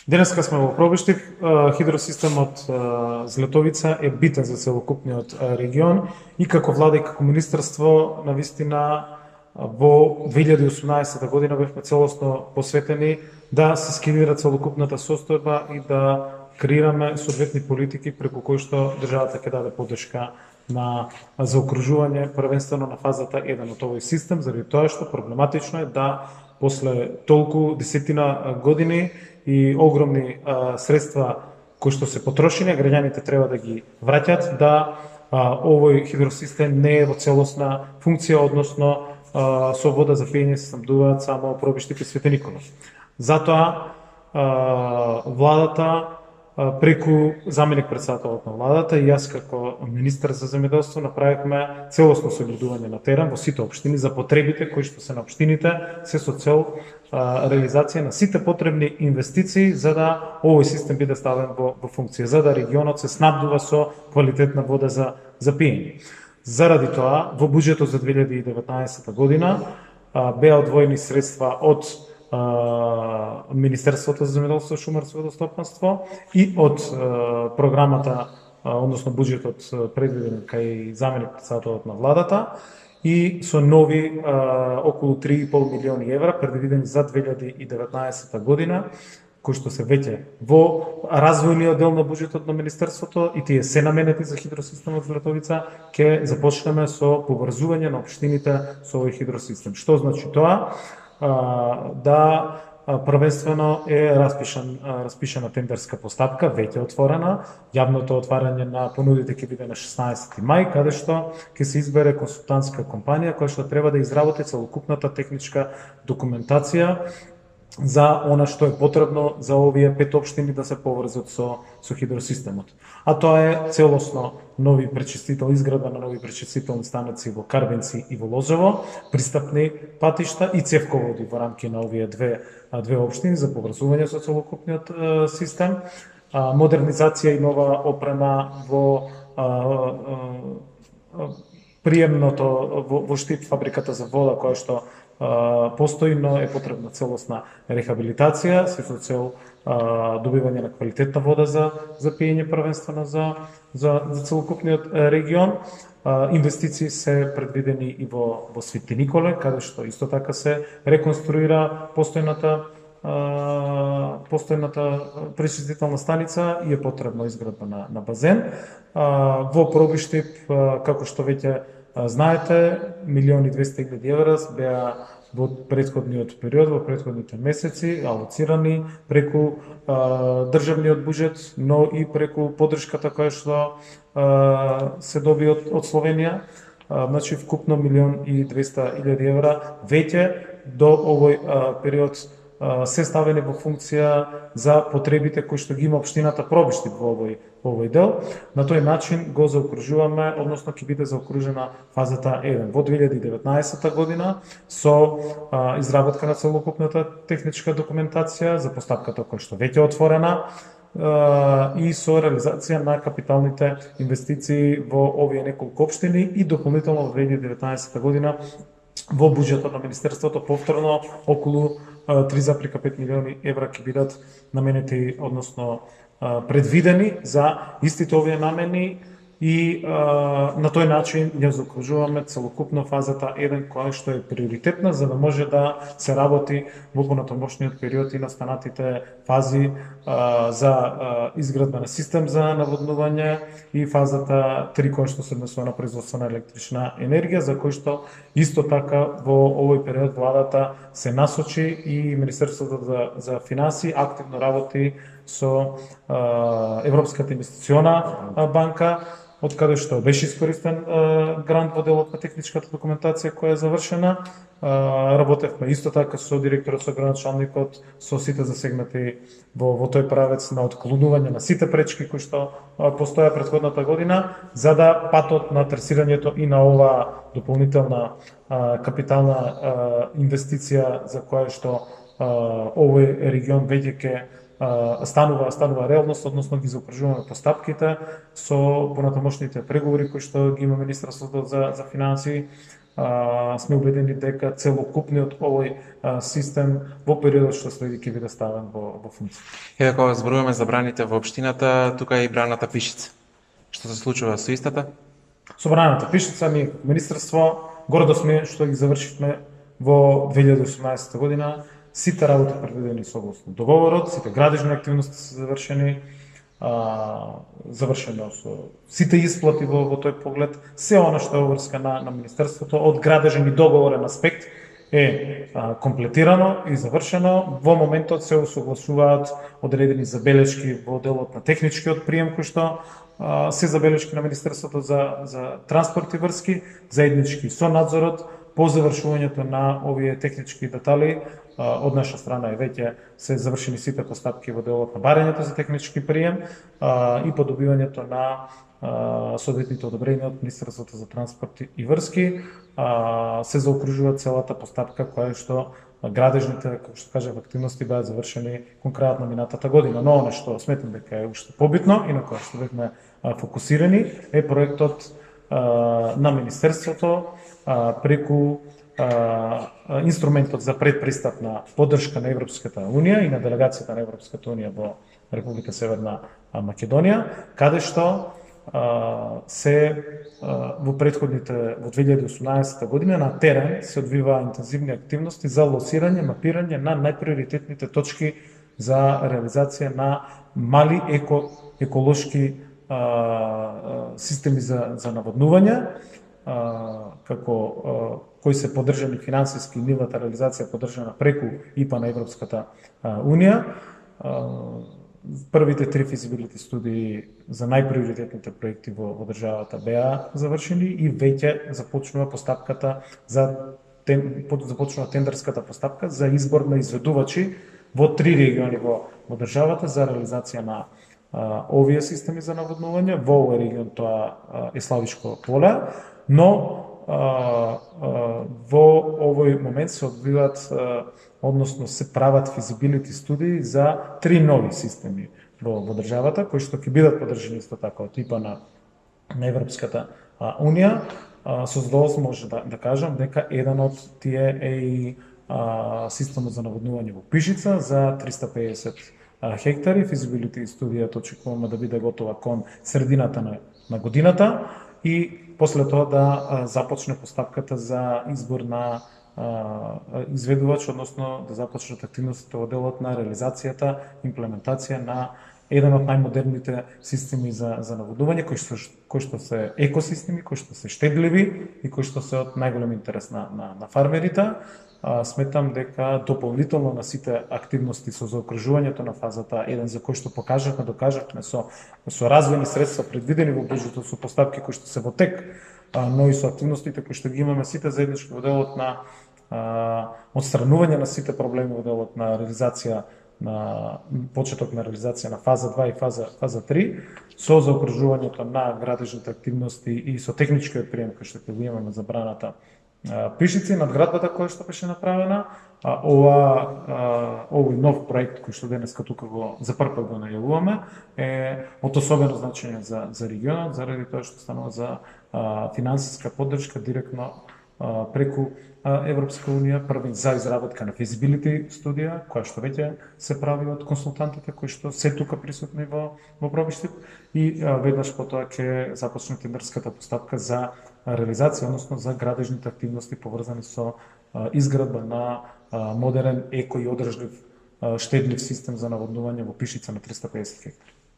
Денеска сме во Пробиштив. Хидросистемот Златовица е битен за целокупниот регион и како влада и како министерство навистина во 2018 година бевме целосно посветени да се скелира целокупната состојба и да креираме соодветни политики преку кои што државата ќе даде поддршка на заокружување првенствено на фазата 1 од овој систем, заради тоа што проблематично е да после толку десетина години и огромни средства кои што се потрошени, граѓаните треба да ги враќат, да овој хидросистем не е во целосна функција, односно со вода за пиење се снабдуваат само Пробиштив и Свети Никола. Затоа владата преку заменик председателот на владата и јас како министер за земјоделство направивме целосно согледување на терен во сите општини за потребите кои што се на општините, се со цел реализација на сите потребни инвестиции за да овој систем биде ставен во функција, за да регионот се снабдува со квалитетна вода за пиење. Заради тоа, во буџетот за 2019 година беа одвоени средства од Министерството за земјоделство, шумарство и водостопанство и од програмата, односно буџетот предвиден кај заменик председателот на владата и со нови околу 3,5 милиони евра предвидени за 2019 година, кои што се веќе во развојниот дел на буџетот на Министерството и тие се наменети за хидросистемот Златовица, ќе започнеме со поврзување на општините со овој хидросистем. Што значи тоа? Да првенствено е распишана тендерска постапка, веќе отворена. Јавното отварање на понудите ќе биде на 16 мај, каде што ќе се избере консултантска компанија која што треба да изработи целокупната техничка документација за она што е потребно за овие 5 општини да се поврзат со хидросистемот. А тоа е целосно нови пречистител, изградба на нови пречистителни станици во Карбенци и во Лозово, пристапни патишта и цевководи во рамки на овие две општини за поврзување со целокупниот систем, модернизација и нова опрема во приемното во Штип фабриката за вода која што постои, но е потребна целосна рехабилитација, се со цел добивање на квалитетна вода за пиење првенствено за целокупниот регион. Инвестиции се предвидени и во Свети Николе, каде што исто така се реконструира постојната пречистителна станица и е потребна изградба на базен. Во Пробиштип, како што веќе знаете, 1.200.000 евра беа во претходниот период, во претходните месеци, алоцирани преку државниот буџет, но и преку поддршката која што се доби од Словенија. Значи, вкупно 1.200.000 евра веќе до овој период се ставени во функција за потребите кои што ги има општината Пробиштип во овој дел. На тој начин го заокружуваме, односно ќе биде заокружена фазата 1 во 2019 година со изработка на целокупната техничка документација за постапката која што веќе е отворена и со реализација на капиталните инвестиции во овие неколку општини и дополнително во 2019 година во буџетот на Министерството повторно околу 3,5 милиони евра ќе бидат наменети, односно предвидени за истите овие намени и на тој начин ја заокружуваме целокупно фазата 1 која што е приоритетна за да може да се работи во понатамошниот период и на останатите фази за изградба на систем за наводнување и фазата 3 која што се однесува на производство на електрична енергија, за кој што исто така во овој период владата се насочи и Министерството за финансии активно работи со Европската инвестициона банка, од каде што беше искористен грант во делот на техничката документација која е завршена. Работевме исто така со директорот, со градоначалникот, со сите засегнати во тој правец на отклонување на сите пречки кои што постоја претходната година, за да патот на трасирањето и на оваа дополнителна капитална инвестиција за која што овој регион веќе ќе станува реалност, односно ги заокружуваме постапките со понатамошните преговори кои што ги има Министерството за финансии, сме убедени дека целокупниот овој систем во периодот што следи ќе биде ставен во функција. И кога зборуваме за браните во општината, тука е и браната Пишица. Што се случува со истата? Со браната Пишица ние Министерство гордо сме што ги завршивме во 2018 година. Сите работи предвидени согласно договорот, сите градежни активности се завршени, завршено со сите исплати во тој поглед. Се она што е врска на Министерството од градежен и договорен аспект е комплетирано и завршено. Во моментот се усогласуваат одредени забелешки во делот на техничкиот прием кој што се забелешки на Министерството за транспорт и врски, заеднички со надзорот. По завршувањето на овие технички детали, од наша страна е веќе се завршени сите постапки во делот на барањето за технички прием и по добивањето на соодветните одобренија од Министерството за транспорт и врски. Се заокружува целата постапка која што градежните, како што кажав, активности беа завршени кон крајот на минатата година. Но она што сметам дека е уште побитно и на кое што бевме фокусирани е проектот на Министерството преку инструментот за предпристапна поддршка на Европската Унија и на делегацијата на Европската Унија во Република Северна Македонија, каде што се во претходните во 2018 година на терен се одвиваа интензивни активности за лосирање, мапирање на најприоритетните точки за реализација на мали еколошки системи за наводнување, кои се поддржани финансиски, нивната реализација поддржана преку ИПА на Европската Унија. Првите 3 физибилити студии за најприоритетните проекти во државата беа завршени и веќе започнува започнува тендерската постапка за избор на изведувачи во 3 региони во државата за реализација на овие системи за наводнување. Во овој регион тоа е Славишко поле, но во овој момент се одвиваат, односно се прават физибилити студии за 3 нови системи во државата, кои што ќе бидат поддржани исто така од ИПА на Европската Унија. Со задоволство може да кажам дека еден од тие е и системот за наводнување во Пишица за 350 хектари. Физибилити студијата очекуваме да биде готова кон средината на годината и после тоа да започне постапката за избор на изведувач, односно да започнат активностите во делот на реализацијата, имплементација на еден од најмодерните системи за наводнување, кои што се екосистеми, кои што се штедливи и кои што се од најголем интерес на фармерите. Сметам дека дополнително на сите активности со заокружувањето на фазата 1, за кој што докажавме со развојни средства предвидени во буџетот, со постапки кои што се во тек, но и со активностите кои што ги имаме сите заеднички во делот на отстранување на сите проблеми во делот на реализација на почеток на реализација на фаза 2 и фаза 3, со заокружувањето на градежните активности и со техничкиот прием кој што го имаме за браната Пишици, надградбата која што беше направена, овој нов проект кој што денеска тука за прв пат го најавуваме е од особено значење за регионот, заради тоа што станува за финансиска поддршка директно преку Европска Унија, први за изработка на физибилити студија, која што веќе се прави од консултантите кои што се тука присутни во Пробиштип и веднаш потоа ќе започне тендерската постапка за реализација, односно за градежните активности поврзани со изградба на модерен, еко и одржлив штедлив систем за наводнување во Пишица на 350 хектари.